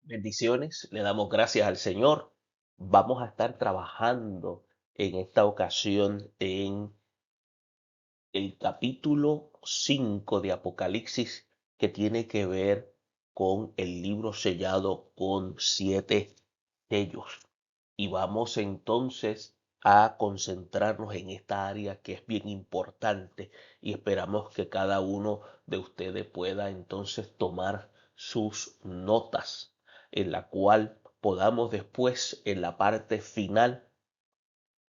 Bendiciones, le damos gracias al Señor. Vamos a estar trabajando en esta ocasión en el capítulo 5 de Apocalipsis, que tiene que ver con el libro sellado con 7 sellos. Y vamos entonces a concentrarnos en esta área que es bien importante y esperamos que cada uno de ustedes pueda entonces tomar sus notas, en la cual podamos después en la parte final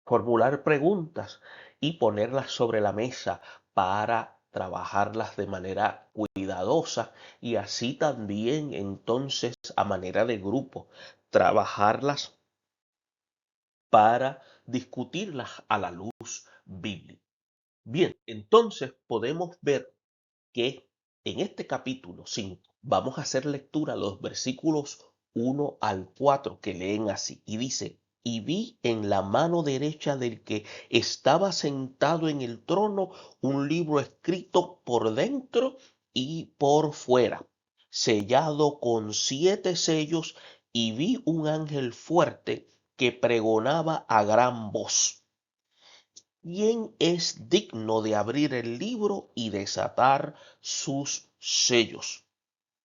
formular preguntas y ponerlas sobre la mesa para trabajarlas de manera cuidadosa y así también entonces a manera de grupo trabajarlas para discutirlas a la luz bíblica. Bien, entonces podemos ver que en este capítulo 5 vamos a hacer lectura a los versículos 1 al 4 que leen así y dice: y vi en la mano derecha del que estaba sentado en el trono un libro escrito por dentro y por fuera, sellado con 7 sellos, y vi un ángel fuerte que pregonaba a gran voz: ¿quién es digno de abrir el libro y desatar sus sellos?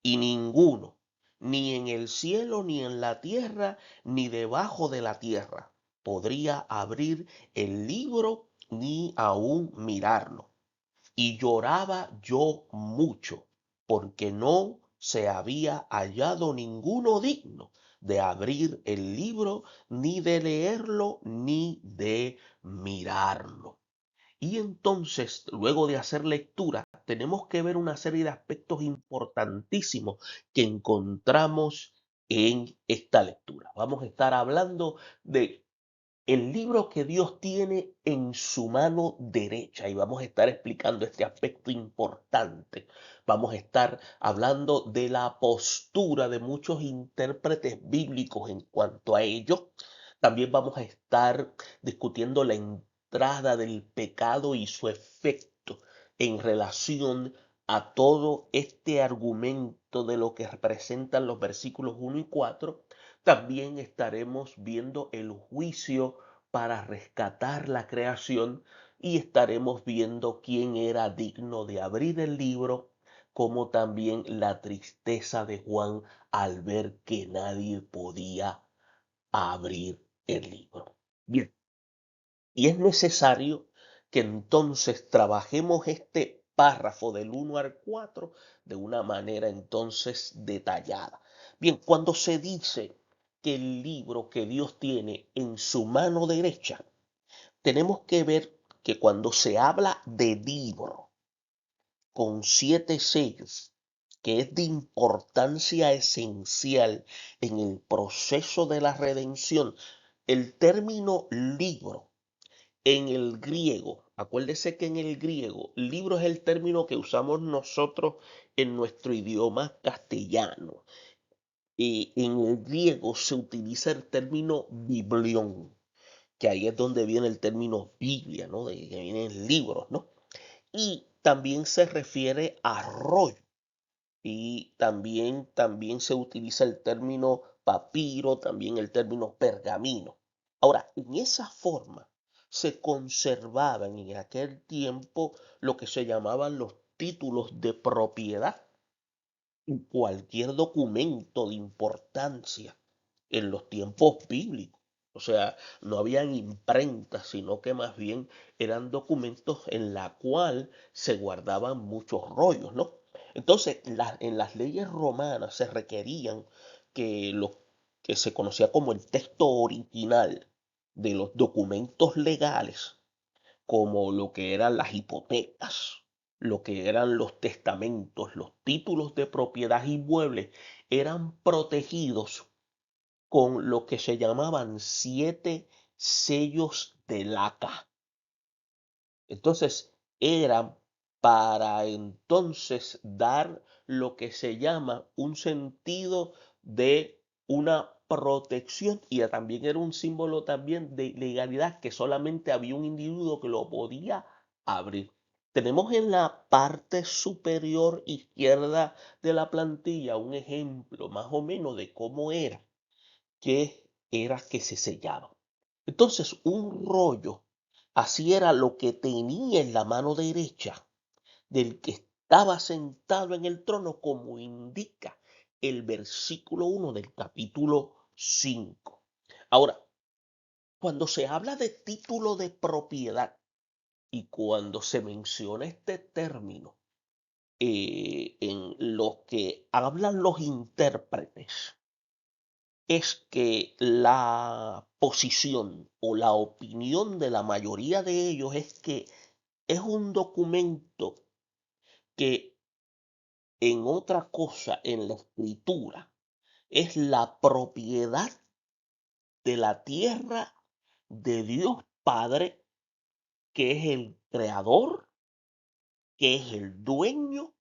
Y ninguno, ni en el cielo, ni en la tierra, ni debajo de la tierra, podría abrir el libro ni aún mirarlo. Y lloraba yo mucho, porque no se había hallado ninguno digno de abrir el libro, ni de leerlo, ni de mirarlo. Y entonces, luego de hacer lectura, tenemos que ver una serie de aspectos importantísimos que encontramos en esta lectura. Vamos a estar hablando de el libro que Dios tiene en su mano derecha y vamos a estar explicando este aspecto importante. Vamos a estar hablando de la postura de muchos intérpretes bíblicos en cuanto a ello. También vamos a estar discutiendo la entrada del pecado y su efecto en relación a todo este argumento de lo que representan los versículos 1 y 4. También estaremos viendo el juicio para rescatar la creación y estaremos viendo quién era digno de abrir el libro, como también la tristeza de Juan al ver que nadie podía abrir el libro. Bien, y es necesario que entonces trabajemos este párrafo del 1 al 4 de una manera entonces detallada. Bien, cuando se dice que el libro que Dios tiene en su mano derecha, tenemos que ver que cuando se habla de libro con 7 sellos, que es de importancia esencial en el proceso de la redención, el término libro en el griego, acuérdese que en el griego, libro es el término que usamos nosotros en nuestro idioma castellano. Y en el griego se utiliza el término biblión, que ahí es donde viene el término Biblia, ¿no? De que vienen libros, ¿no? Y también se refiere a rollo. Y también se utiliza el término papiro, también el término pergamino. Ahora, en esa forma se conservaban en aquel tiempo lo que se llamaban los títulos de propiedad. Cualquier documento de importancia en los tiempos bíblicos. O sea, no habían imprentas, sino que más bien eran documentos en la cual se guardaban muchos rollos, ¿no? Entonces, en las leyes romanas se requerían que lo que se conocía como el texto original de los documentos legales, como lo que eran las hipotecas, lo que eran los testamentos, los títulos de propiedad inmueble, eran protegidos con lo que se llamaban 7 sellos de laca. Entonces, eran para entonces dar lo que se llama un sentido de una protección y también era un símbolo también de legalidad, que solamente había un individuo que lo podía abrir. Tenemos en la parte superior izquierda de la plantilla un ejemplo más o menos de cómo era que se sellaba. Entonces, un rollo, así era lo que tenía en la mano derecha del que estaba sentado en el trono, como indica el versículo 1 del capítulo 5. Ahora, cuando se habla de título de propiedad y cuando se menciona este término, en lo que hablan los intérpretes, es que la posición o la opinión de la mayoría de ellos es que es un documento que en otra cosa en la escritura es la propiedad de la tierra de Dios Padre, que es el creador, que es el dueño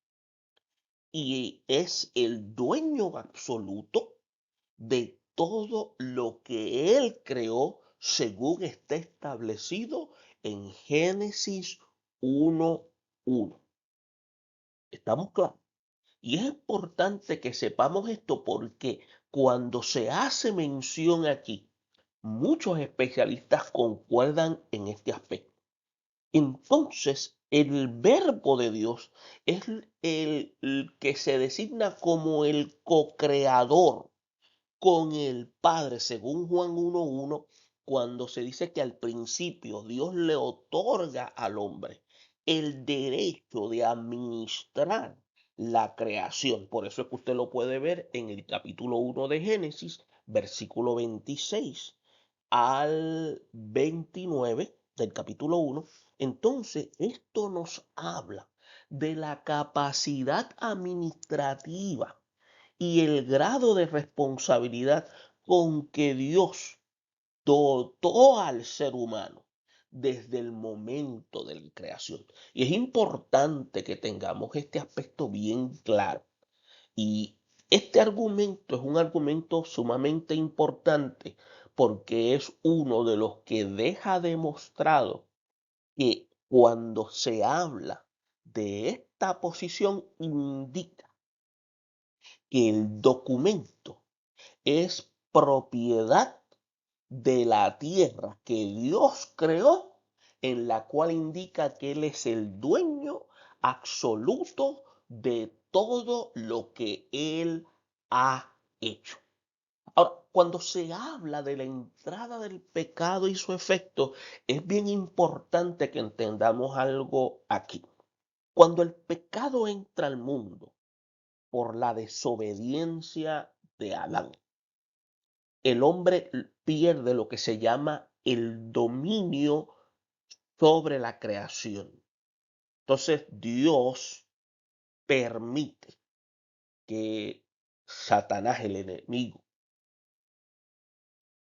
y es el dueño absoluto de todo lo que Él creó según está establecido en Génesis 1:1. ¿Estamos claros? Y es importante que sepamos esto porque cuando se hace mención aquí, muchos especialistas concuerdan en este aspecto. Entonces, el verbo de Dios es el que se designa como el co-creador con el Padre, según Juan 1:1, cuando se dice que al principio Dios le otorga al hombre el derecho de administrar la creación. Por eso es que usted lo puede ver en el capítulo 1 de Génesis, versículo 26 al 29 del capítulo 1. Entonces, esto nos habla de la capacidad administrativa y el grado de responsabilidad con que Dios dotó al ser humano desde el momento de la creación. Y es importante que tengamos este aspecto bien claro. Y este argumento es un argumento sumamente importante porque es uno de los que deja demostrado que cuando se habla de esta posición indica que el documento es propiedad de la tierra que Dios creó, en la cual indica que Él es el dueño absoluto de todo lo que Él ha hecho. Ahora, cuando se habla de la entrada del pecado y su efecto, es bien importante que entendamos algo aquí. Cuando el pecado entra al mundo por la desobediencia de Adán, el hombre pierde lo que se llama el dominio sobre la creación. Entonces Dios permite que Satanás, el enemigo,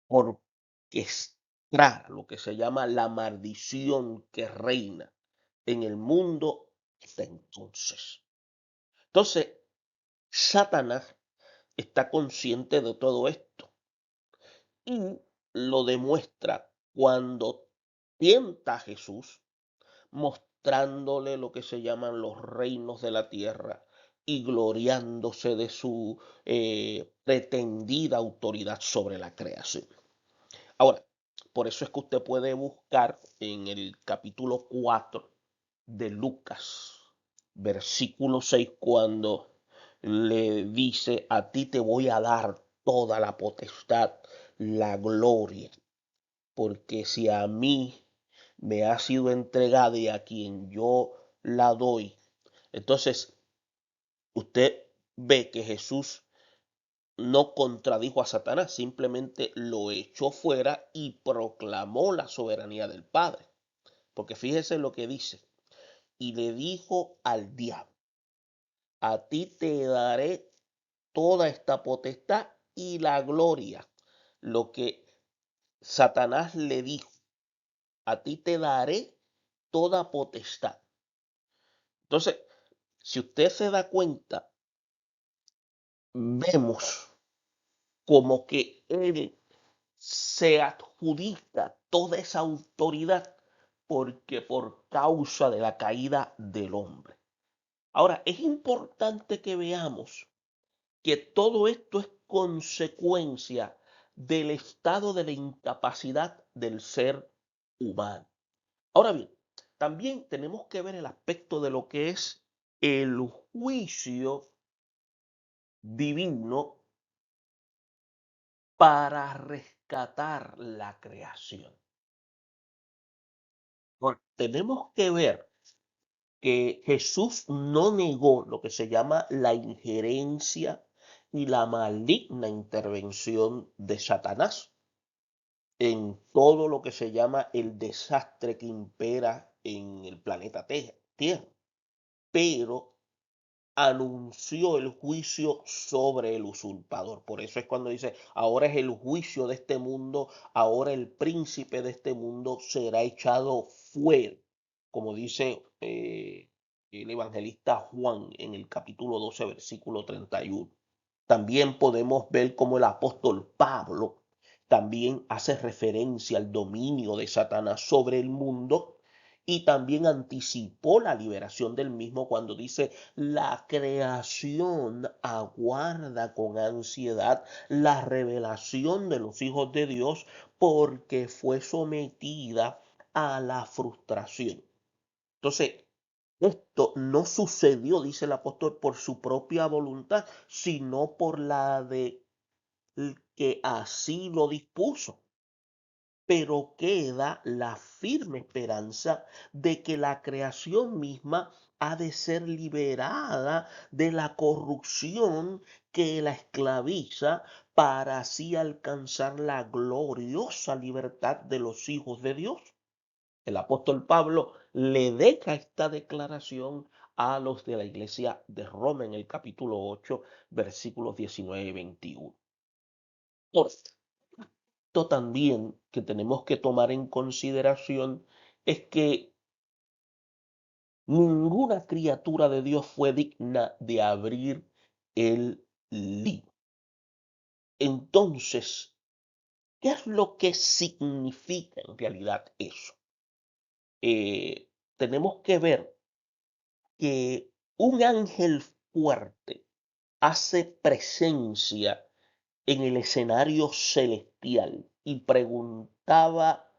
orquestara lo que se llama la maldición que reina en el mundo hasta entonces. Entonces, Satanás está consciente de todo esto y lo demuestra cuando tienta a Jesús, mostrándole lo que se llaman los reinos de la tierra y gloriándose de su pretendida autoridad sobre la creación. Ahora, por eso es que usted puede buscar en el capítulo 4 de Lucas, versículo 6, cuando le dice, a ti te voy a dar toda la potestad, la gloria, porque si a mí me ha sido entregada y a quien yo la doy, entonces usted ve que Jesús no contradijo a Satanás, simplemente lo echó fuera y proclamó la soberanía del Padre. Porque fíjese lo que dice, y le dijo al diablo, a ti te daré toda esta potestad y la gloria. Lo que Satanás le dijo, a ti te daré toda potestad. Entonces, si usted se da cuenta, vemos como que él se adjudica toda esa autoridad porque por causa de la caída del hombre. Ahora, es importante que veamos que todo esto es consecuencia del estado de la incapacidad del ser humano. Ahora bien, también tenemos que ver el aspecto de lo que es el juicio divino para rescatar la creación. Porque tenemos que ver que Jesús no negó lo que se llama la injerencia y la maligna intervención de Satanás en todo lo que se llama el desastre que impera en el planeta Tierra, pero anunció el juicio sobre el usurpador. Por eso es cuando dice, ahora es el juicio de este mundo, ahora el príncipe de este mundo será echado fuera, como dice el evangelista Juan en el capítulo 12, versículo 31. También podemos ver cómo el apóstol Pablo también hace referencia al dominio de Satanás sobre el mundo y también anticipó la liberación del mismo cuando dice, la creación aguarda con ansiedad la revelación de los hijos de Dios porque fue sometida a la frustración. Entonces, esto no sucedió, dice el apóstol, por su propia voluntad, sino por la de el que así lo dispuso. Pero queda la firme esperanza de que la creación misma ha de ser liberada de la corrupción que la esclaviza para así alcanzar la gloriosa libertad de los hijos de Dios. El apóstol Pablo le deja esta declaración a los de la iglesia de Roma en el capítulo 8, versículos 19 y 21. Por esto también que tenemos que tomar en consideración es que ninguna criatura de Dios fue digna de abrir el libro. Entonces, ¿qué es lo que significa en realidad eso? Tenemos que ver que un ángel fuerte hace presencia en el escenario celestial y preguntaba,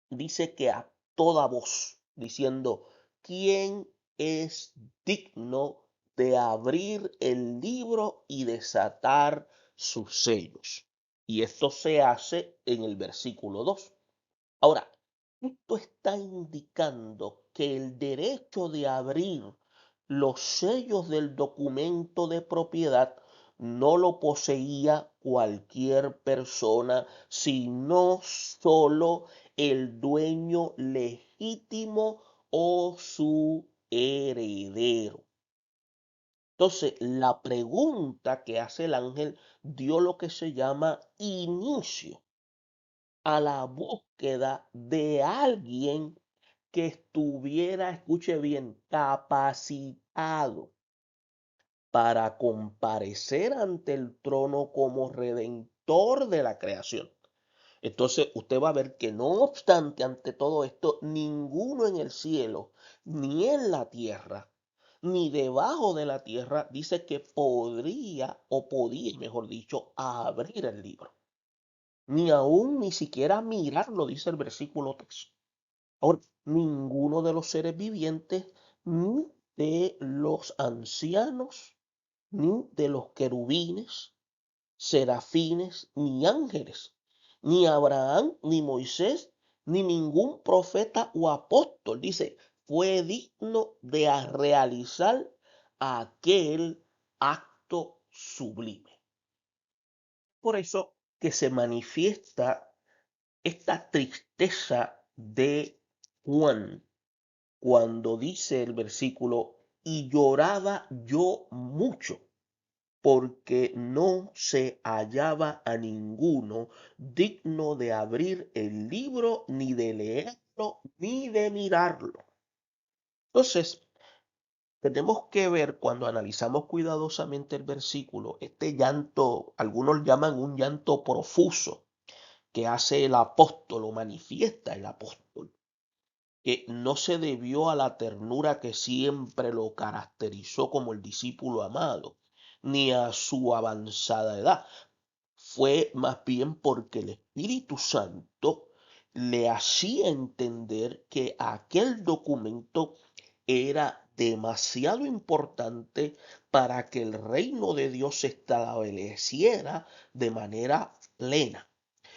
dice que a toda voz, diciendo, ¿quién es digno de abrir el libro y desatar sus sellos? Y esto se hace en el versículo 2. Ahora, esto está indicando que el derecho de abrir los sellos del documento de propiedad no lo poseía cualquier persona, sino solo el dueño legítimo o su heredero. Entonces, la pregunta que hace el ángel dio lo que se llama inicio a la búsqueda de alguien que estuviera, escuche bien, capacitado para comparecer ante el trono como redentor de la creación. Entonces usted va a ver que no obstante ante todo esto, ninguno en el cielo, ni en la tierra, ni debajo de la tierra, dice que podría o podía, mejor dicho, abrir el libro. Ni aún ni siquiera mirarlo, dice el versículo 3. Ahora, ninguno de los seres vivientes, ni de los ancianos, ni de los querubines, serafines, ni ángeles, ni Abraham, ni Moisés, ni ningún profeta o apóstol, dice, fue digno de realizar aquel acto sublime. Por eso que se manifiesta esta tristeza de Juan cuando dice el versículo, y lloraba yo mucho porque no se hallaba a ninguno digno de abrir el libro, ni de leerlo, ni de mirarlo. Entonces, tenemos que ver cuando analizamos cuidadosamente el versículo, este llanto, algunos llaman un llanto profuso, que hace el apóstol o manifiesta el apóstol. que no se debió a la ternura que siempre lo caracterizó como el discípulo amado, ni a su avanzada edad. Fue más bien porque el Espíritu Santo le hacía entender que aquel documento era demasiado importante para que el reino de Dios se estableciera de manera plena.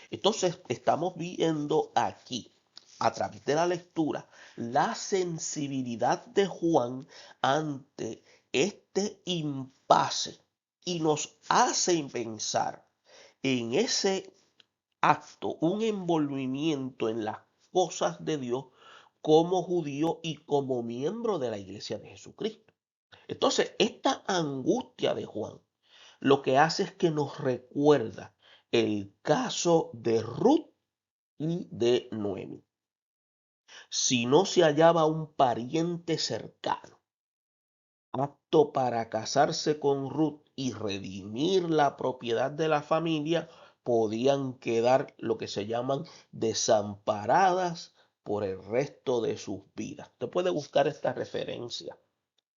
Entonces, estamos viendo aquí, a través de la lectura, la sensibilidad de Juan ante este impasse y nos hace pensar en ese acto, un envolvimiento en las cosas de Dios como judío y como miembro de la iglesia de Jesucristo. Entonces, esta angustia de Juan lo que hace es que nos recuerda el caso de Ruth y de Noemi. Si no se hallaba un pariente cercano apto para casarse con Ruth y redimir la propiedad de la familia, podían quedar lo que se llaman desamparadas por el resto de sus vidas. Usted puede buscar esta referencia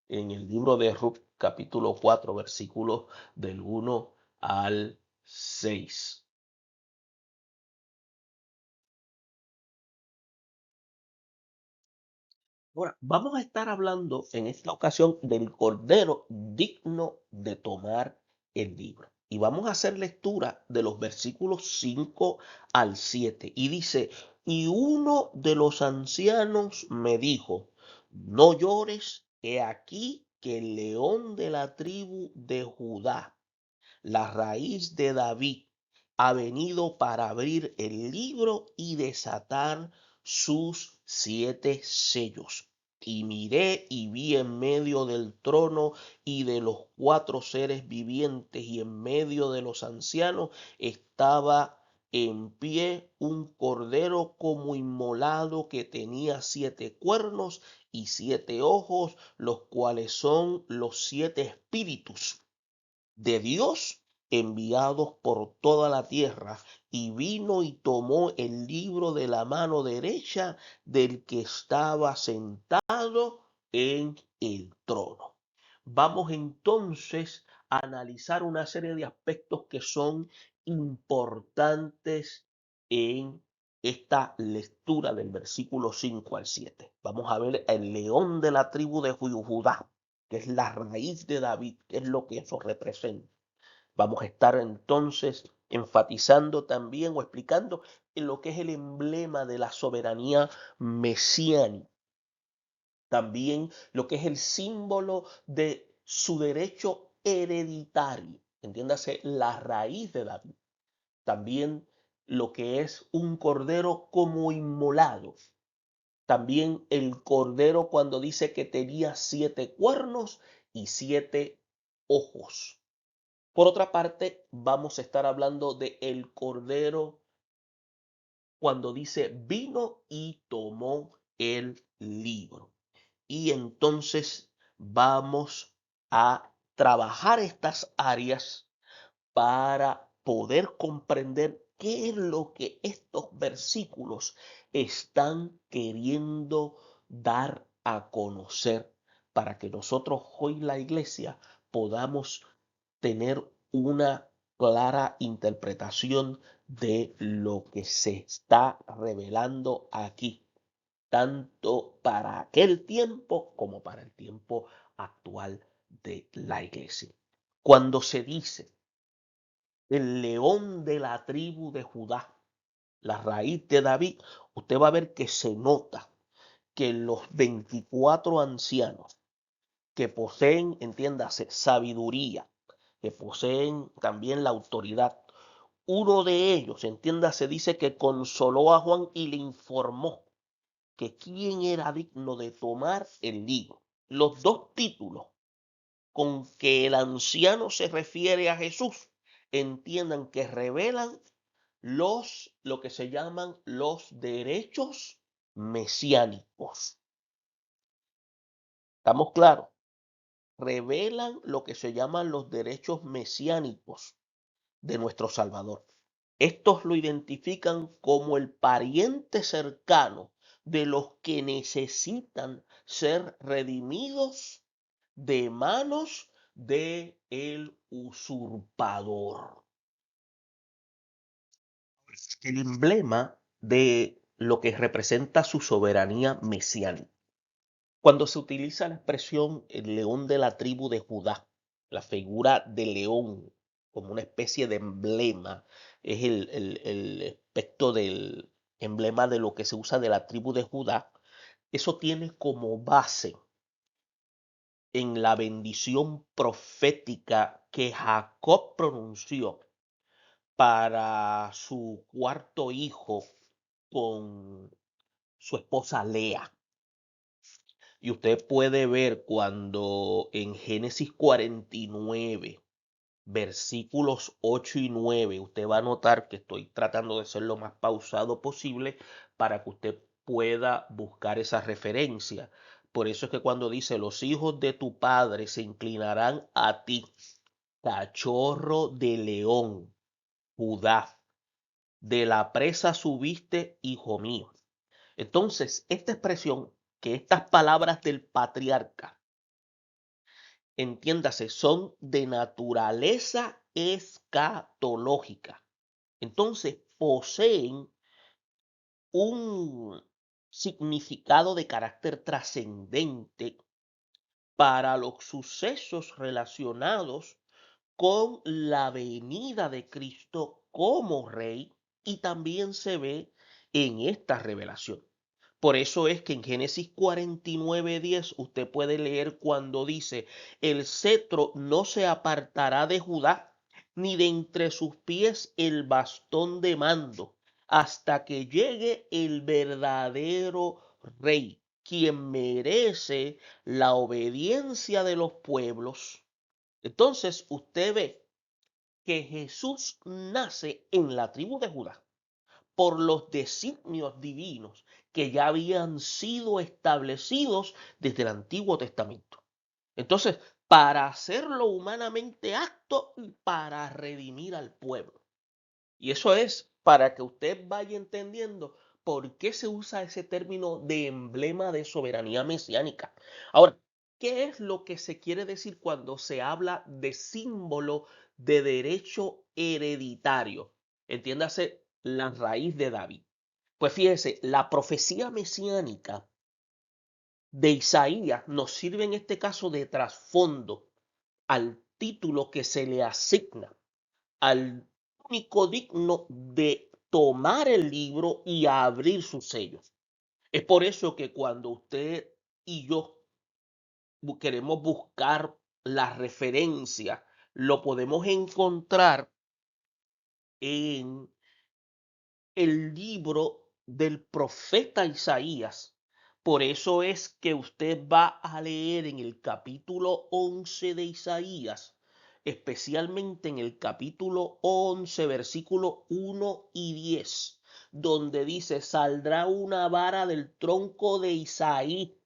en el libro de Ruth, capítulo 4, versículos del 1 al 6. Ahora, vamos a estar hablando en esta ocasión del cordero digno de tomar el libro. Y vamos a hacer lectura de los versículos 5 al 7. Y dice, y uno de los ancianos me dijo, no llores, he aquí que el león de la tribu de Judá, la raíz de David, ha venido para abrir el libro y desatar sus 7 sellos. Y miré y vi en medio del trono y de los 4 seres vivientes y en medio de los ancianos estaba en pie un cordero como inmolado que tenía 7 cuernos y 7 ojos, los cuales son los 7 espíritus de Dios enviados por toda la tierra, y vino y tomó el libro de la mano derecha del que estaba sentado en el trono. Vamos entonces a analizar una serie de aspectos que son importantes en esta lectura del versículo 5 al 7. Vamos a ver el león de la tribu de Judá, que es la raíz de David, que es lo que eso representa. Vamos a estar entonces enfatizando también o explicando en lo que es el emblema de la soberanía mesiánica. También lo que es el símbolo de su derecho hereditario. Entiéndase, la raíz de David. También lo que es un cordero como inmolado. También el cordero cuando dice que tenía 7 cuernos y 7 ojos. Por otra parte, vamos a estar hablando de el cordero cuando dice vino y tomó el libro. Y entonces vamos a trabajar estas áreas para poder comprender qué es lo que estos versículos están queriendo dar a conocer para que nosotros hoy la iglesia podamos tener una clara interpretación de lo que se está revelando aquí, tanto para aquel tiempo como para el tiempo actual de la iglesia. Cuando se dice el león de la tribu de Judá, la raíz de David, usted va a ver que se nota que los 24 ancianos que poseen, entiéndase, sabiduría, que poseen también la autoridad, uno de ellos, entiéndase, dice que consoló a Juan y le informó que quién era digno de tomar el libro. Los dos títulos con que el anciano se refiere a Jesús, entiendan que revelan lo que se llaman los derechos mesiánicos. ¿Estamos claros? Revelan lo que se llaman los derechos mesiánicos de nuestro Salvador. Estos lo identifican como el pariente cercano de los que necesitan ser redimidos de manos de el usurpador. El emblema de lo que representa su soberanía mesiánica. Cuando se utiliza la expresión el león de la tribu de Judá, la figura de león como una especie de emblema, es el aspecto del emblema de lo que se usa de la tribu de Judá, eso tiene como base en la bendición profética que Jacob pronunció para su cuarto hijo con su esposa Lea. Y usted puede ver cuando en Génesis 49, versículos 8 y 9, usted va a notar que estoy tratando de ser lo más pausado posible para que usted pueda buscar esa referencia. Por eso es que cuando dice, los hijos de tu padre se inclinarán a ti, cachorro de león, Judá, de la presa subiste, hijo mío. Entonces, esta expresión, que estas palabras del patriarca, entiéndase, son de naturaleza escatológica. Entonces, poseen un significado de carácter trascendente para los sucesos relacionados con la venida de Cristo como Rey, y también se ve en esta revelación. Por eso es que en Génesis 49:10 usted puede leer cuando dice, el cetro no se apartará de Judá, ni de entre sus pies el bastón de mando, hasta que llegue el verdadero rey, quien merece la obediencia de los pueblos. Entonces usted ve que Jesús nace en la tribu de Judá por los designios divinos que ya habían sido establecidos desde el Antiguo Testamento. Entonces, para hacerlo humanamente apto y para redimir al pueblo. Y eso es para que usted vaya entendiendo por qué se usa ese término de emblema de soberanía mesiánica. Ahora, ¿qué es lo que se quiere decir cuando se habla de símbolo de derecho hereditario? Entiéndase la raíz de David. Pues fíjese, la profecía mesiánica de Isaías nos sirve en este caso de trasfondo al título que se le asigna al único digno de tomar el libro y abrir sus sellos. Es por eso que cuando usted y yo queremos buscar la referencia, lo podemos encontrar en el libro del profeta Isaías. Por eso es que usted va a leer en el capítulo 11 de Isaías, especialmente en el capítulo 11, versículo 1 y 10, donde dice, saldrá una vara del tronco de Isaí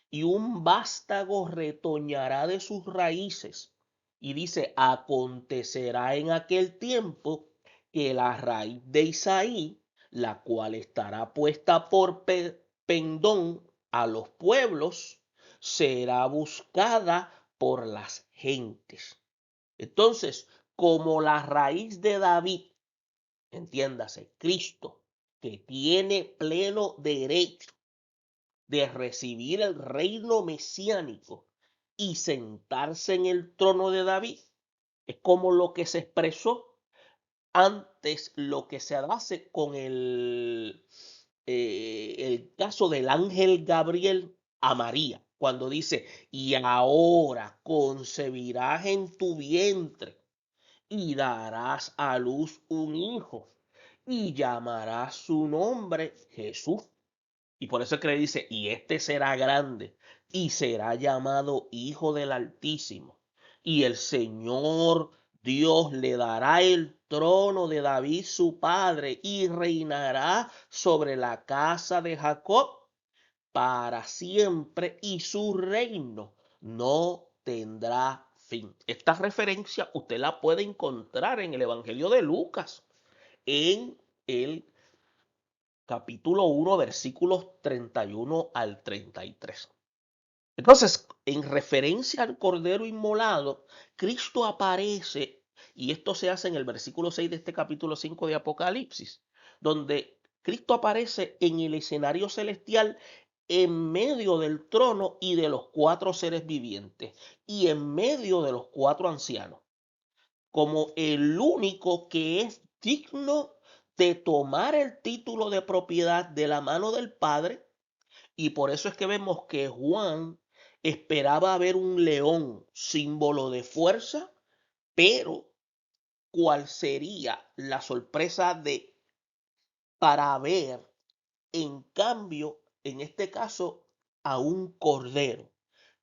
y un vástago retoñará de sus raíces. Y dice, acontecerá en aquel tiempo que la raíz de Isaí, la cual estará puesta por pendón a los pueblos, será buscada por las gentes. Entonces, como la raíz de David, entiéndase, Cristo, que tiene pleno derecho de recibir el reino mesiánico y sentarse en el trono de David, es como lo que se expresó antes, lo que se hace con el caso del ángel Gabriel a María, cuando dice, y ahora concebirás en tu vientre y darás a luz un hijo y llamarás su nombre Jesús. Y por eso es que le dice, y este será grande y será llamado Hijo del Altísimo. Y el Señor Dios le dará el trono de David su padre y reinará sobre la casa de Jacob para siempre y su reino no tendrá fin. Esta referencia usted la puede encontrar en el Evangelio de Lucas, en el capítulo 1, versículos 31 al 33. Entonces, en referencia al Cordero Inmolado, Cristo aparece, y esto se hace en el versículo 6 de este capítulo 5 de Apocalipsis, donde Cristo aparece en el escenario celestial en medio del trono y de los 4 seres vivientes, y en medio de los 4 ancianos, como el único que es digno de tomar el título de propiedad de la mano del Padre. Y por eso es que vemos que Juan esperaba ver un león, símbolo de fuerza, pero ¿cuál sería la sorpresa de para ver, en cambio, en este caso, a un cordero,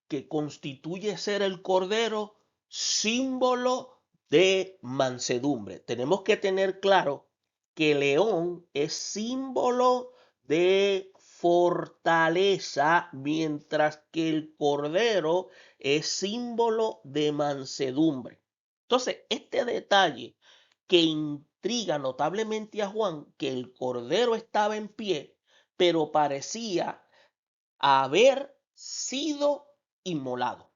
que constituye ser el cordero símbolo de mansedumbre? Tenemos que tener claro que león es símbolo de fortaleza, mientras que el cordero es símbolo de mansedumbre. Entonces, este detalle que intriga notablemente a Juan, que el cordero estaba en pie, pero parecía haber sido inmolado.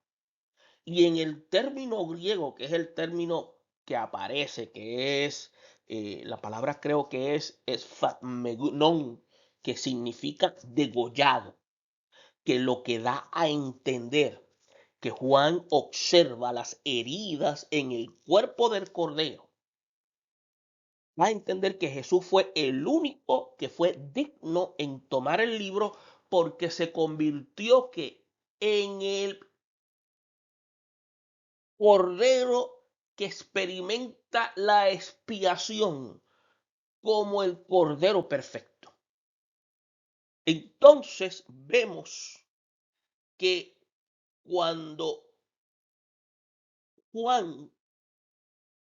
Y en el término griego, que es el término que aparece, que es, la palabra creo que es fatmegon, que significa degollado, que lo que da a entender que Juan observa las heridas en el cuerpo del cordero, va a entender que Jesús fue el único que fue digno en tomar el libro, porque se convirtió que en el cordero que experimenta la expiación como el cordero perfecto. Entonces vemos que cuando Juan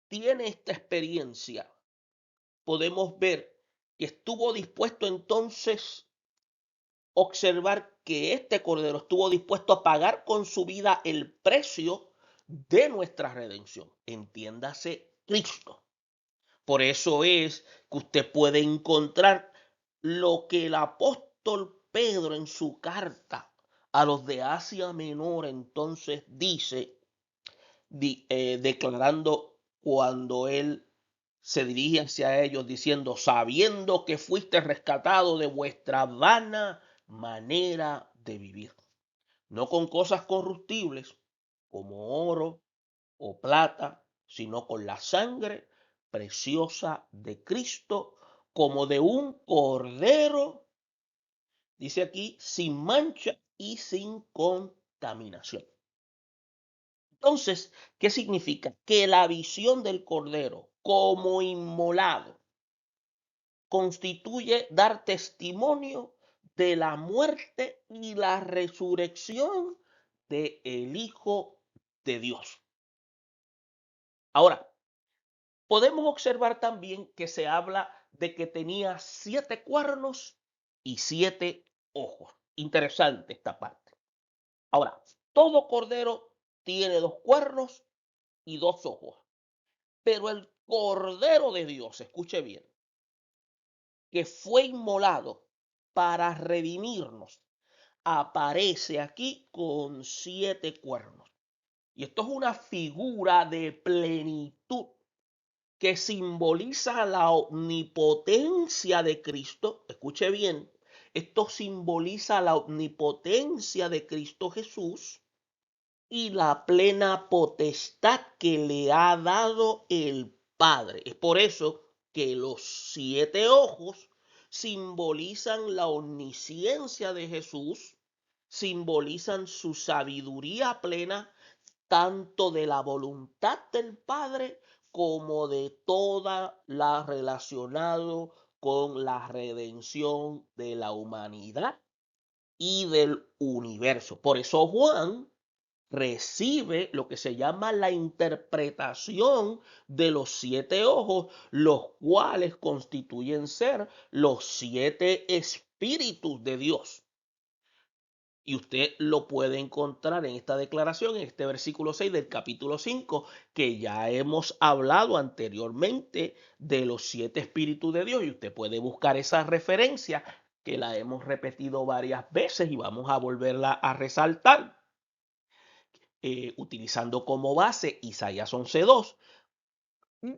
tiene esta experiencia, podemos ver que estuvo dispuesto entonces a observar que este cordero estuvo dispuesto a pagar con su vida el precio de nuestra redención. Entiéndase, Cristo. Por eso es que usted puede encontrar lo que el apóstol Pedro en su carta a los de Asia Menor entonces dice, declarando cuando él se dirige hacia ellos diciendo: sabiendo que fuiste rescatado de vuestra vana manera de vivir, no con cosas corruptibles como oro o plata, sino con la sangre preciosa de Cristo, como de un cordero, dice aquí, sin mancha y sin contaminación. Entonces, ¿qué significa? Que la visión del cordero como inmolado constituye dar testimonio de la muerte y la resurrección del Hijo de Dios. Ahora, podemos observar también que se habla de que tenía 7 cuernos y 7 ojos. Interesante esta parte. Ahora, todo cordero tiene 2 cuernos y 2 ojos. Pero el Cordero de Dios, escuche bien, que fue inmolado para redimirnos, aparece aquí con 7 cuernos. Y esto es una figura de plenitud que simboliza la omnipotencia de Cristo. Escuche bien, esto simboliza la omnipotencia de Cristo Jesús y la plena potestad que le ha dado el Padre. Es por eso que los 7 ojos simbolizan la omnisciencia de Jesús, simbolizan su sabiduría plena, tanto de la voluntad del Padre como de toda la relacionado con la redención de la humanidad y del universo. Por eso Juan recibe lo que se llama la interpretación de los 7 ojos, los cuales constituyen ser los 7 espíritus de Dios. Y usted lo puede encontrar en esta declaración, en este versículo 6 del capítulo 5, que ya hemos hablado anteriormente de los 7 espíritus de Dios. Y usted puede buscar esa referencia que la hemos repetido varias veces y vamos a volverla a resaltar, utilizando como base Isaías 11:2.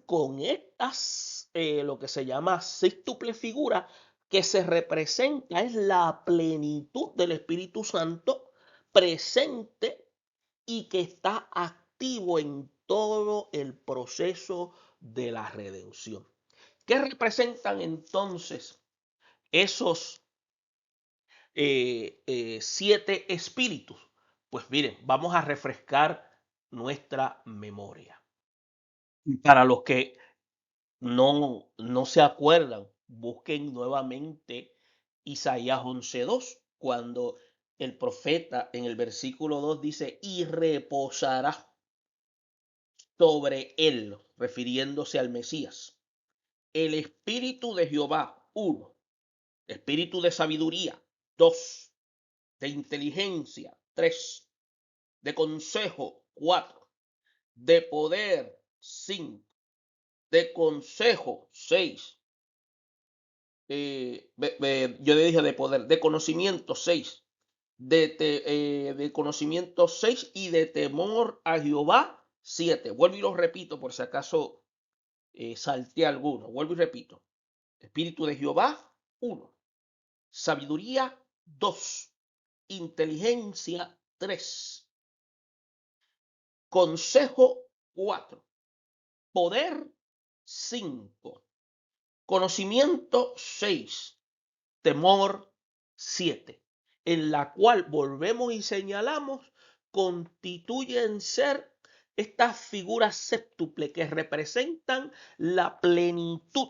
Con estas, lo que se llama sextuple figura, que se representa es la plenitud del Espíritu Santo presente y que está activo en todo el proceso de la redención. ¿Qué representan entonces esos 7 espíritus? Pues miren, vamos a refrescar nuestra memoria. Para los que no se acuerdan, busquen nuevamente Isaías 11:2, cuando el profeta en el versículo 2 dice, y reposará sobre él, refiriéndose al Mesías, el espíritu de Jehová, 1, espíritu de sabiduría, 2, de inteligencia, 3, de consejo, 4, de poder, 5, de consejo, 6, yo le dije de poder, de conocimiento 6, de conocimiento 6 y de temor a Jehová 7. Vuelvo y lo repito por si acaso salté alguno. Vuelvo y repito. Espíritu de Jehová 1, sabiduría 2, inteligencia 3, consejo 4, poder 5, conocimiento 6, temor 7, en la cual volvemos y señalamos, constituyen ser estas figuras séptuples que representan la plenitud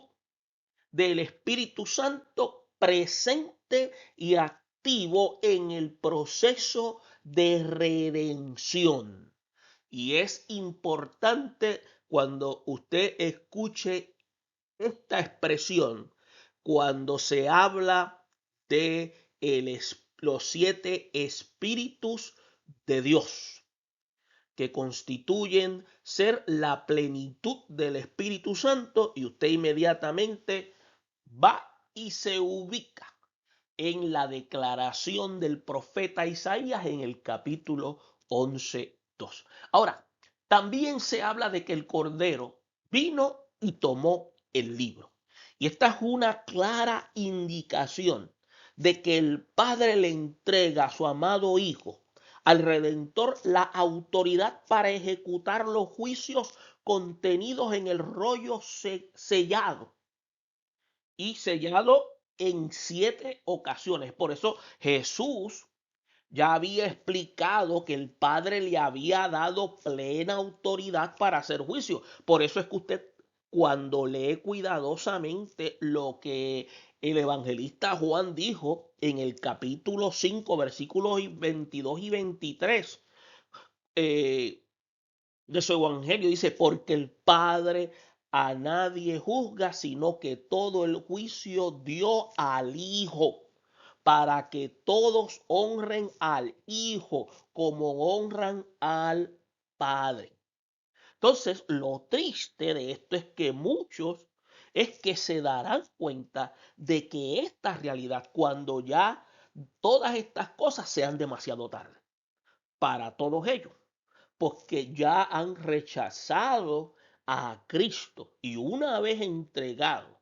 del Espíritu Santo presente y activo en el proceso de redención. Y es importante cuando usted escuche esta expresión, cuando se habla de los 7 espíritus de Dios, que constituyen ser la plenitud del Espíritu Santo, y usted inmediatamente va y se ubica en la declaración del profeta Isaías en el capítulo 11:2. Ahora, también se habla de que el Cordero vino y tomó el libro. Y esta es una clara indicación de que el Padre le entrega a su amado Hijo, al Redentor, la autoridad para ejecutar los juicios contenidos en el rollo sellado, y sellado en 7 ocasiones. Por eso Jesús ya había explicado que el Padre le había dado plena autoridad para hacer juicio. Por eso es que usted, cuando lee cuidadosamente lo que el evangelista Juan dijo en el capítulo 5, versículos 22 y 23 de su evangelio, dice, porque el Padre a nadie juzga, sino que todo el juicio dio al Hijo, para que todos honren al Hijo como honran al Padre. Entonces, lo triste de esto es que muchos es que se darán cuenta de que esta realidad, cuando ya todas estas cosas sean demasiado tarde para todos ellos, porque ya han rechazado a Cristo, y una vez entregado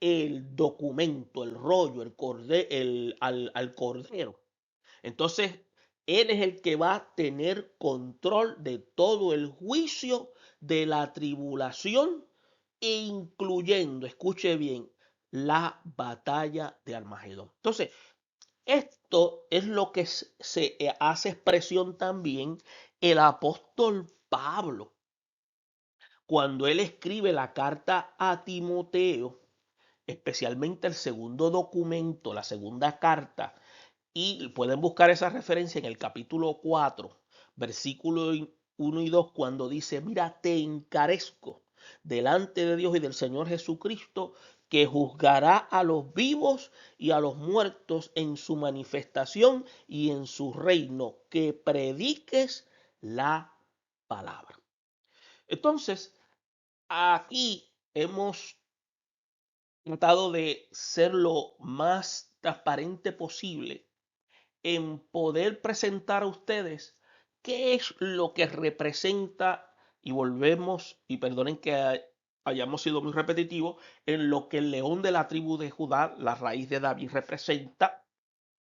el documento, el rollo, al Cordero, entonces Él es el que va a tener control de todo el juicio de la tribulación, incluyendo, escuche bien, la batalla de Armagedón. Entonces, esto es lo que se hace expresión también el apóstol Pablo cuando él escribe la carta a Timoteo, especialmente el segundo documento, la segunda carta, y pueden buscar esa referencia en el capítulo 4, versículo 1 y 2, cuando dice, mira, te encarezco delante de Dios y del Señor Jesucristo, que juzgará a los vivos y a los muertos en su manifestación y en su reino, que prediques la palabra. Entonces, aquí hemos tratado de ser lo más transparente posible en poder presentar a ustedes qué es lo que representa, y volvemos, y perdonen que hayamos sido muy repetitivos, en lo que el león de la tribu de Judá, la raíz de David, representa,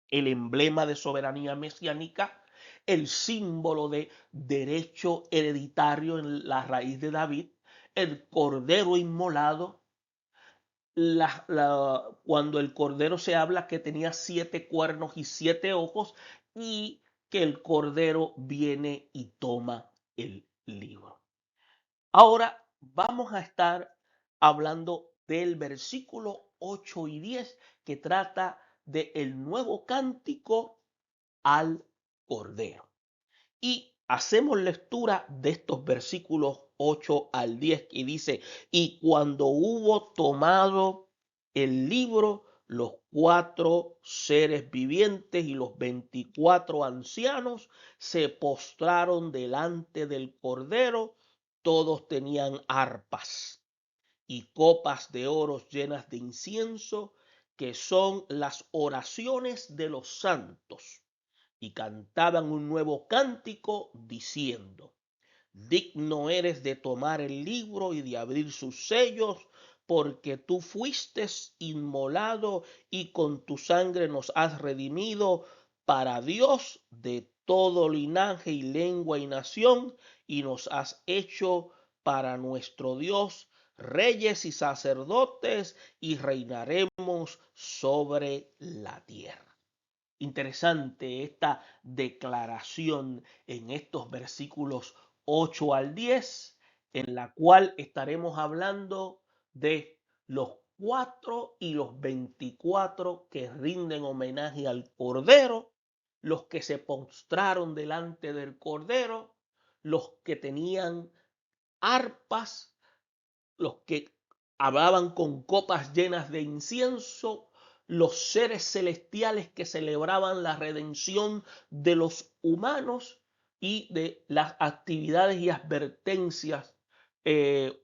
el emblema de soberanía mesiánica, el símbolo de derecho hereditario en la raíz de David, el cordero inmolado, cuando el cordero se habla que tenía 7 cuernos y 7 ojos, y que el cordero viene y toma el libro. Ahora vamos a estar hablando del versículo 8 y 10, que trata del nuevo cántico al cordero. Y hacemos lectura de estos versículos 8 al 10, y dice: y cuando hubo tomado el libro, los 4 seres vivientes y los 24 ancianos se postraron delante del Cordero. Todos tenían arpas y copas de oro llenas de incienso, que son las oraciones de los santos, y cantaban un nuevo cántico diciendo: digno eres de tomar el libro y de abrir sus sellos, porque tú fuiste inmolado y con tu sangre nos has redimido para Dios de todo linaje y lengua y nación, y nos has hecho para nuestro Dios reyes y sacerdotes, y reinaremos sobre la tierra. Interesante esta declaración en estos versículos 8 al 10, en la cual estaremos hablando de los 4 y los 24 que rinden homenaje al Cordero, los que se postraron delante del Cordero, los que tenían arpas, los que hablaban con copas llenas de incienso, los seres celestiales que celebraban la redención de los humanos, y de las actividades y advertencias eh,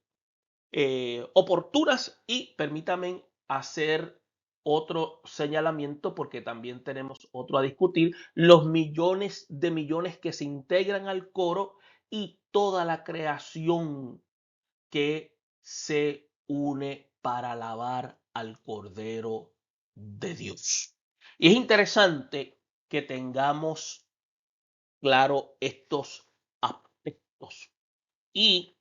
oportunas. Y permítanme hacer otro señalamiento, porque también tenemos otro a discutir: los millones de millones que se integran al coro y toda la creación que se une para alabar al Cordero de Dios. Y es interesante que tengamos claro estos aspectos. Y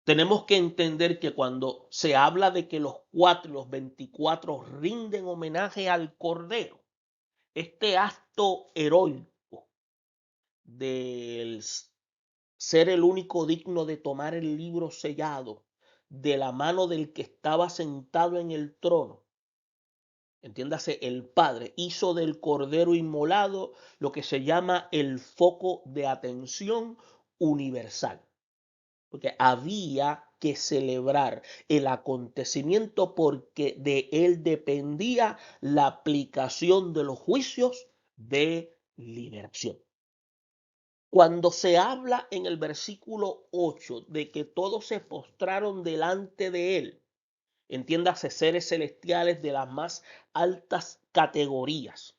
tenemos que entender que cuando se habla de que los 4 y los 24 rinden homenaje al Cordero, este acto heroico del ser el único digno de tomar el libro sellado de la mano del que estaba sentado en el trono, entiéndase, el Padre, hizo del Cordero inmolado lo que se llama el foco de atención universal, porque había que celebrar el acontecimiento, porque de él dependía la aplicación de los juicios de liberación. Cuando se habla en el versículo 8 de que todos se postraron delante de él, entiéndase, seres celestiales de las más altas categorías,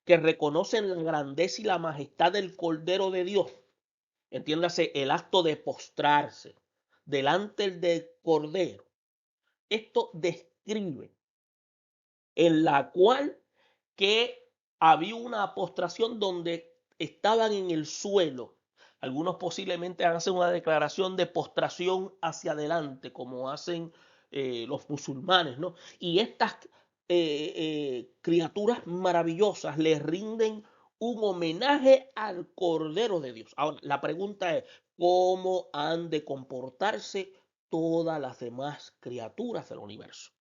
que reconocen la grandeza y la majestad del Cordero de Dios, entiéndase, el acto de postrarse delante del Cordero. Esto describe en la cual que había una postración donde estaban en el suelo. Algunos posiblemente hacen una declaración de postración hacia adelante, como hacen los musulmanes, ¿no? Y estas criaturas maravillosas les rinden un homenaje al Cordero de Dios. Ahora, la pregunta es: ¿cómo han de comportarse todas las demás criaturas del universo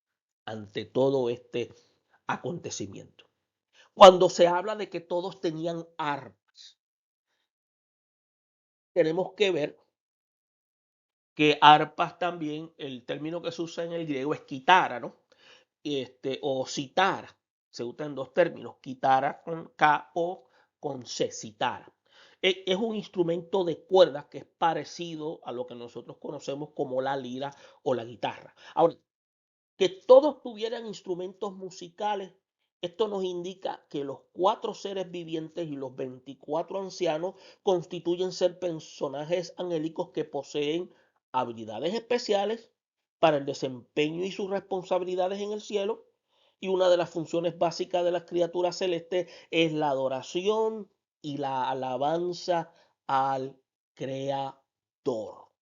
ante todo este acontecimiento? Cuando se habla de que todos tenían arpas, tenemos que ver que arpas también, el término que se usa en el griego es quitara, ¿no? O citara, se usan dos términos, quitara con K o con C, citara. Es un instrumento de cuerdas que es parecido a lo que nosotros conocemos como la lira o la guitarra. Ahora, que todos tuvieran instrumentos musicales, esto nos indica que los 4 seres vivientes y los 24 ancianos constituyen ser personajes angélicos que poseen habilidades especiales para el desempeño y sus responsabilidades en el cielo. Y una de las funciones básicas de las criaturas celestes es la adoración y la alabanza al Creador.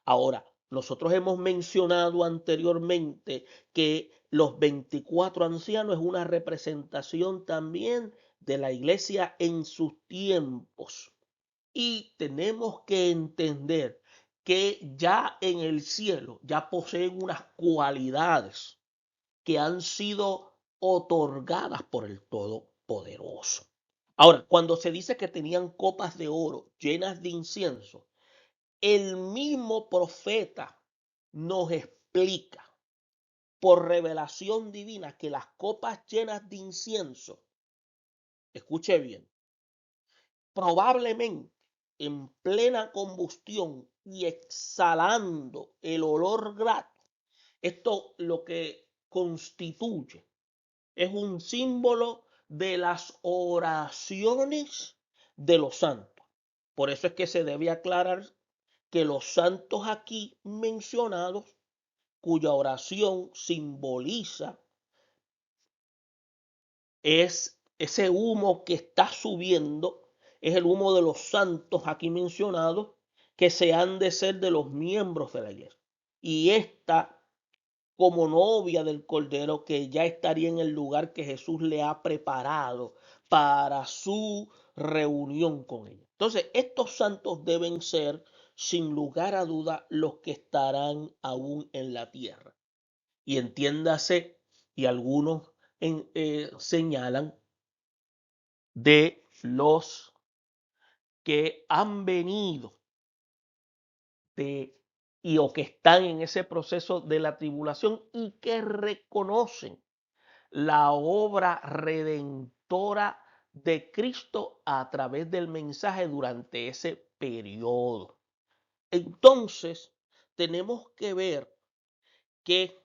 Ahora, nosotros hemos mencionado anteriormente que los 24 ancianos es una representación también de la iglesia en sus tiempos. Y tenemos que entender que ya en el cielo ya poseen unas cualidades que han sido otorgadas por el Todopoderoso. Ahora, cuando se dice que tenían copas de oro llenas de incienso, el mismo profeta nos explica por revelación divina que las copas llenas de incienso, escuche bien, probablemente en plena combustión y exhalando el olor grato, esto lo que constituye es un símbolo de las oraciones de los santos. Por eso es que se debe aclarar que los santos aquí mencionados, cuya oración simboliza es ese humo que está subiendo, es el humo de los santos aquí mencionados, que se han de ser de los miembros de la iglesia. Y esta como novia del Cordero que ya estaría en el lugar que Jesús le ha preparado para su reunión con ella. Entonces, estos santos deben ser, sin lugar a duda, los que estarán aún en la tierra. Y entiéndase, y algunos señalan, de los que han venido de y o que están en ese proceso de la tribulación y que reconocen la obra redentora de Cristo a través del mensaje durante ese periodo. Entonces, tenemos que ver que,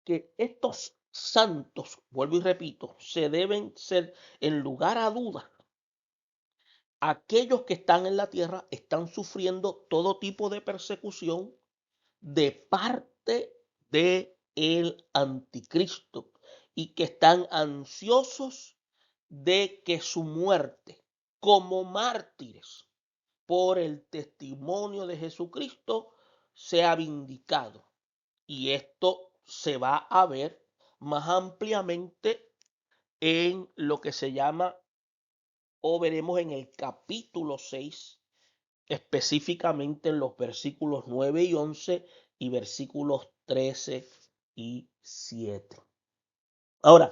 que estos santos, vuelvo y repito, se deben ser, en lugar a dudas, aquellos que están en la tierra están sufriendo todo tipo de persecución de parte de el anticristo y que están ansiosos de que su muerte como mártires por el testimonio de Jesucristo sea vindicado. Y esto se va a ver más ampliamente en lo que se llama o veremos en el capítulo 6, específicamente en los versículos 9 y 11 y versículos 13 y 7. Ahora,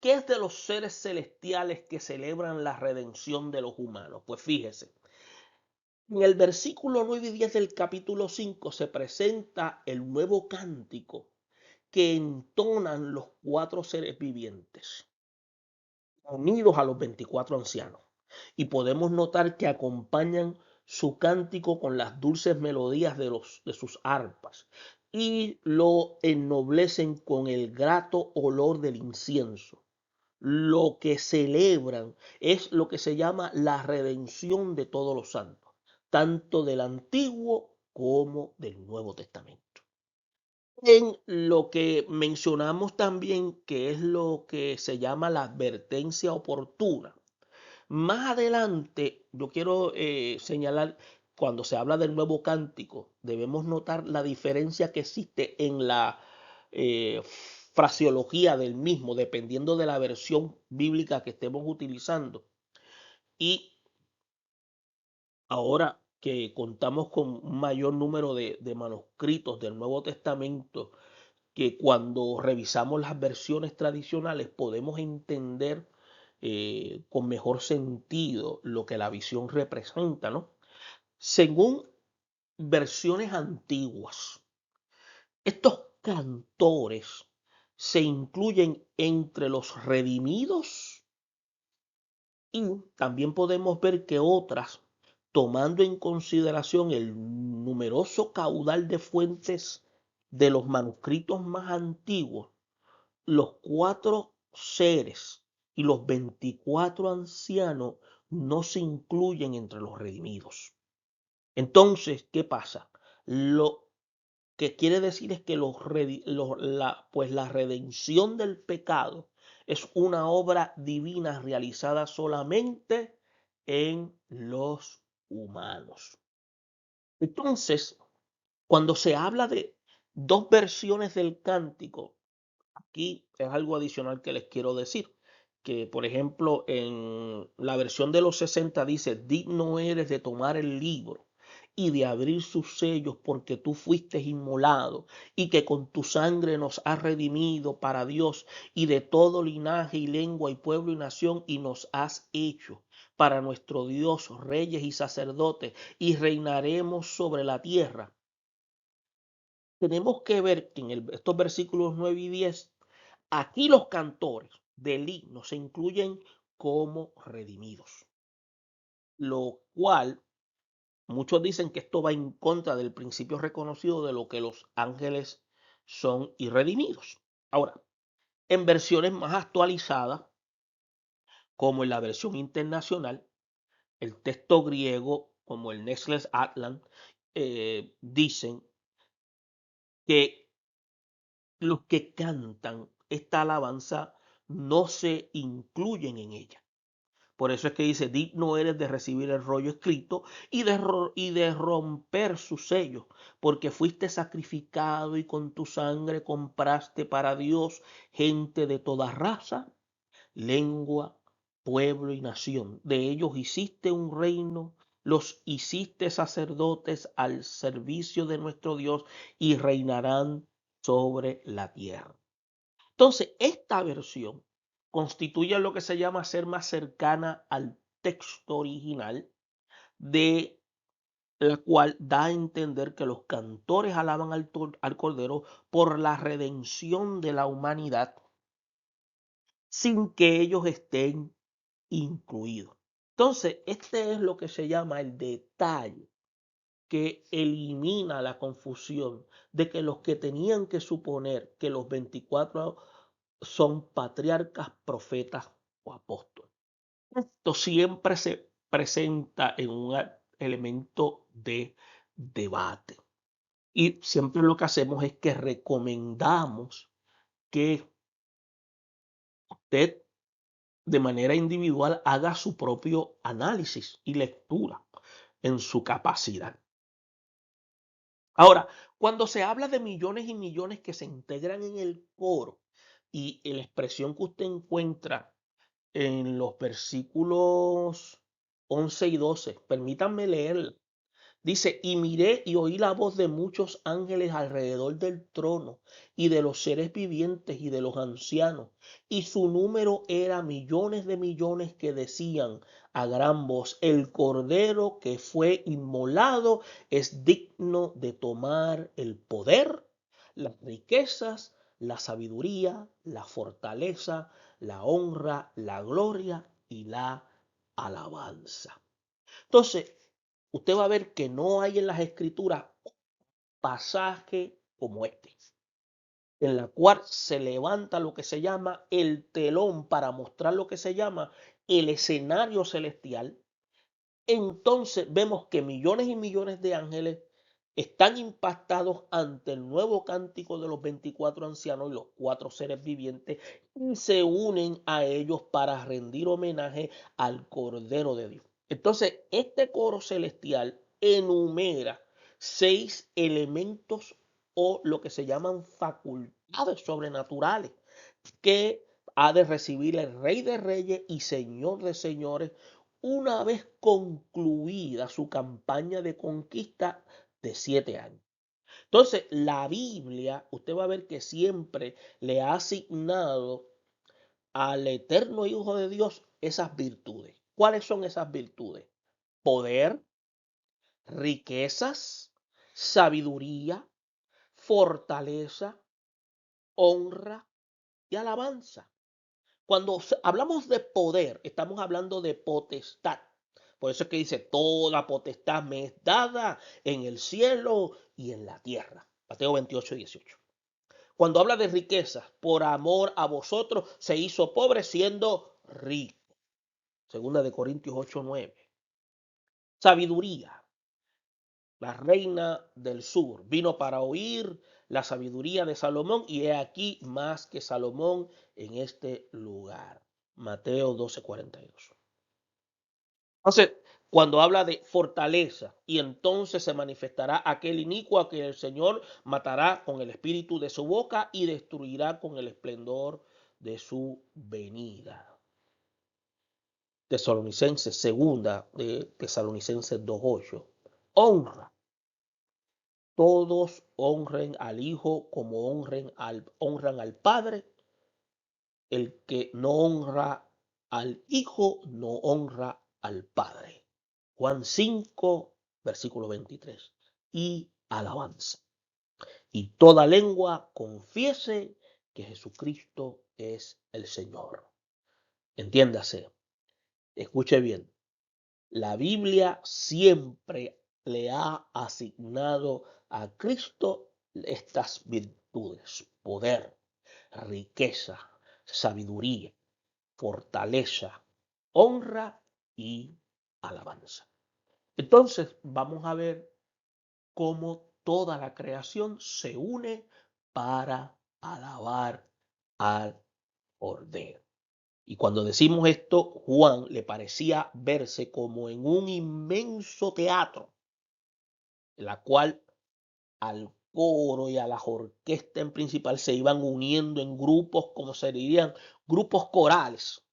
¿qué es de los seres celestiales que celebran la redención de los humanos? Pues fíjese, en el versículo 9 y 10 del capítulo 5 se presenta el nuevo cántico que entonan los 4 seres vivientes, unidos a los 24 ancianos. Y podemos notar que acompañan su cántico con las dulces melodías de sus arpas y lo ennoblecen con el grato olor del incienso. Lo que celebran es lo que se llama la redención de todos los santos, tanto del Antiguo como del Nuevo Testamento. En lo que mencionamos también, que es lo que se llama la advertencia oportuna. Más adelante, yo quiero señalar, cuando se habla del nuevo cántico, debemos notar la diferencia que existe en la fraseología del mismo, dependiendo de la versión bíblica que estemos utilizando. Y ahora que contamos con un mayor número de manuscritos del Nuevo Testamento, que cuando revisamos las versiones tradicionales podemos entender con mejor sentido lo que la visión representa, ¿no? Según versiones antiguas, estos cantores se incluyen entre los redimidos y también podemos ver que otras, tomando en consideración el numeroso caudal de fuentes de los manuscritos más antiguos, los 4 seres y los 24 ancianos no se incluyen entre los redimidos. Entonces, ¿qué pasa? Lo que quiere decir es que la redención del pecado es una obra divina realizada solamente en los humanos. Entonces, cuando se habla de 2 versiones del cántico, aquí es algo adicional que les quiero decir, que por ejemplo en la versión de los 60 dice, digno eres de tomar el libro y de abrir sus sellos porque tú fuiste inmolado y que con tu sangre nos has redimido para Dios y de todo linaje y lengua y pueblo y nación y nos has hecho para nuestro Dios reyes y sacerdotes y reinaremos sobre la tierra. Tenemos que ver que en estos versículos 9 y 10, aquí los cantores del himno se incluyen como redimidos, lo cual muchos dicen que esto va en contra del principio reconocido de lo que los ángeles son irredimidos. Ahora, en versiones más actualizadas, como en la versión internacional, el texto griego, como el Nexles Atlan, dicen que los que cantan esta alabanza no se incluyen en ella. Por eso es que dice, digno eres de recibir el rollo escrito y de romper su sello, porque fuiste sacrificado y con tu sangre compraste para Dios gente de toda raza, lengua, pueblo y nación. De ellos hiciste un reino, los hiciste sacerdotes al servicio de nuestro Dios y reinarán sobre la tierra. Entonces, esta versión constituye lo que se llama ser más cercana al texto original, de la cual da a entender que los cantores alaban al Cordero por la redención de la humanidad sin que ellos estén incluidos. Entonces, este es lo que se llama el detalle que elimina la confusión de que los que tenían que suponer que los 24 son patriarcas, profetas o apóstoles. Esto siempre se presenta en un elemento de debate. Y siempre lo que hacemos es que recomendamos que usted de manera individual haga su propio análisis y lectura en su capacidad. Ahora, cuando se habla de millones y millones que se integran en el coro y la expresión que usted encuentra en los versículos 11 y 12, permítanme leerla. Dice, y miré y oí la voz de muchos ángeles alrededor del trono y de los seres vivientes y de los ancianos, y su número era millones de millones que decían a gran voz, el cordero que fue inmolado es digno de tomar el poder, las riquezas, la sabiduría, la fortaleza, la honra, la gloria y la alabanza. Entonces, usted va a ver que no hay en las escrituras pasaje como este, en la cual se levanta lo que se llama el telón para mostrar lo que se llama el escenario celestial. Entonces vemos que millones y millones de ángeles están impactados ante el nuevo cántico de los 24 ancianos y los 4 seres vivientes y se unen a ellos para rendir homenaje al Cordero de Dios. Entonces, este coro celestial enumera 6 elementos o lo que se llaman facultades sobrenaturales que ha de recibir el Rey de Reyes y Señor de Señores una vez concluida su campaña de conquista de 7 años. Entonces, la Biblia, usted va a ver que siempre le ha asignado al eterno Hijo de Dios esas virtudes. ¿Cuáles son esas virtudes? Poder, riquezas, sabiduría, fortaleza, honra y alabanza. Cuando hablamos de poder, estamos hablando de potestad. Por eso es que dice, toda potestad me es dada en el cielo y en la tierra. Mateo 28:18. Cuando habla de riquezas, por amor a vosotros se hizo pobre siendo rico. Segunda de Corintios 8:9. Sabiduría. La reina del sur vino para oír la sabiduría de Salomón y he aquí más que Salomón en este lugar. Mateo 12:42. Entonces, cuando habla de fortaleza, y entonces se manifestará aquel inicuo a que el Señor matará con el espíritu de su boca y destruirá con el esplendor de su venida. Tesalonicenses, segunda de Tesalonicenses 2:8. Honra. Todos honren al Hijo como honran al Padre. El que no honra al Hijo no honra al Padre. Juan 5, versículo 23. Y alabanza. Y toda lengua confiese que Jesucristo es el Señor. Entiéndase, escuche bien. La Biblia siempre le ha asignado a Cristo estas virtudes: poder, riqueza, sabiduría, fortaleza, honra y alabanza. Entonces vamos a ver cómo toda la creación se une para alabar al Cordero. Y cuando decimos esto, Juan le parecía verse como en un inmenso teatro, en la cual al coro y a las orquestas en principal se iban uniendo en grupos, como se dirían, grupos corales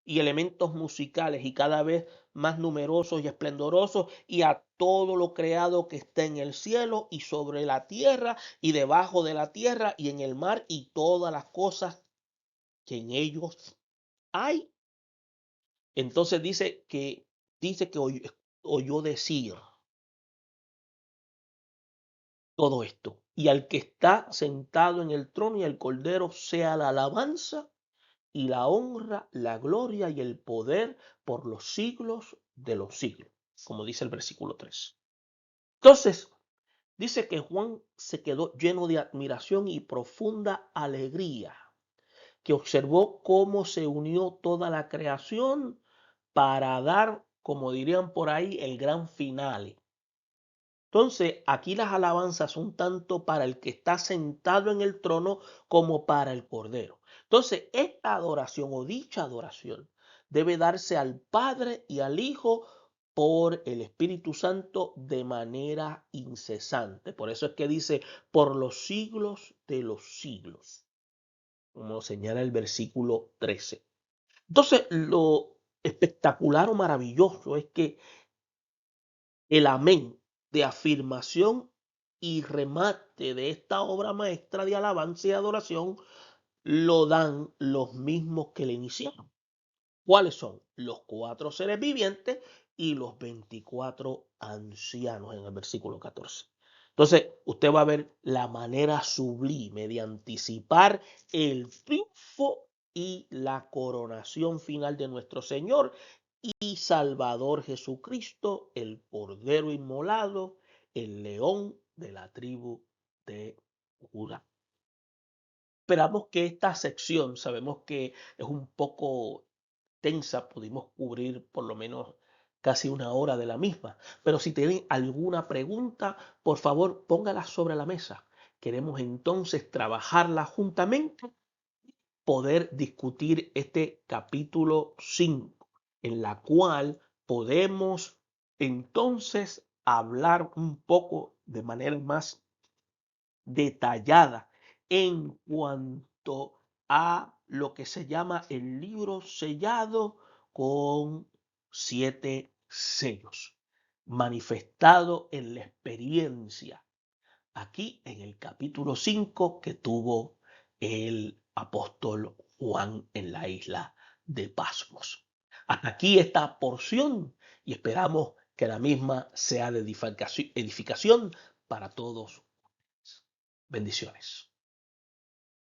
y elementos musicales, y cada vez más numerosos y esplendorosos, y a todo lo creado que está en el cielo y sobre la tierra y debajo de la tierra y en el mar y todas las cosas que en ellos hay. Entonces dice que oyó decir todo esto. Y al que está sentado en el trono y al Cordero sea la alabanza y la honra, la gloria y el poder por los siglos de los siglos, como dice el versículo 3. Entonces, dice que Juan se quedó lleno de admiración y profunda alegría, que observó cómo se unió toda la creación para dar, como dirían por ahí, el gran final. Entonces, aquí las alabanzas son tanto para el que está sentado en el trono como para el Cordero. Entonces, esta adoración o dicha adoración debe darse al Padre y al Hijo por el Espíritu Santo de manera incesante. Por eso es que dice, por los siglos de los siglos, como señala el versículo 13. Entonces, lo espectacular o maravilloso es que el amén de afirmación y remate de esta obra maestra de alabanza y adoración lo dan los mismos que le iniciaron. ¿Cuáles son? Los 4 seres vivientes y los 24 ancianos en el versículo 14. Entonces, usted va a ver la manera sublime de anticipar el triunfo y la coronación final de nuestro Señor y Salvador Jesucristo, el Cordero inmolado, el león de la tribu de Judá. Esperamos que esta sección, sabemos que es un poco tensa, pudimos cubrir por lo menos casi una hora de la misma, pero si tienen alguna pregunta, por favor póngala sobre la mesa. Queremos entonces trabajarla juntamente, poder discutir este capítulo 5, en la cual podemos entonces hablar un poco de manera más detallada en cuanto a lo que se llama el libro sellado con 7 sellos, manifestado en la experiencia aquí en el capítulo 5 que tuvo el apóstol Juan en la isla de Pasmos. Hasta aquí esta porción y esperamos que la misma sea de edificación para todos. Bendiciones.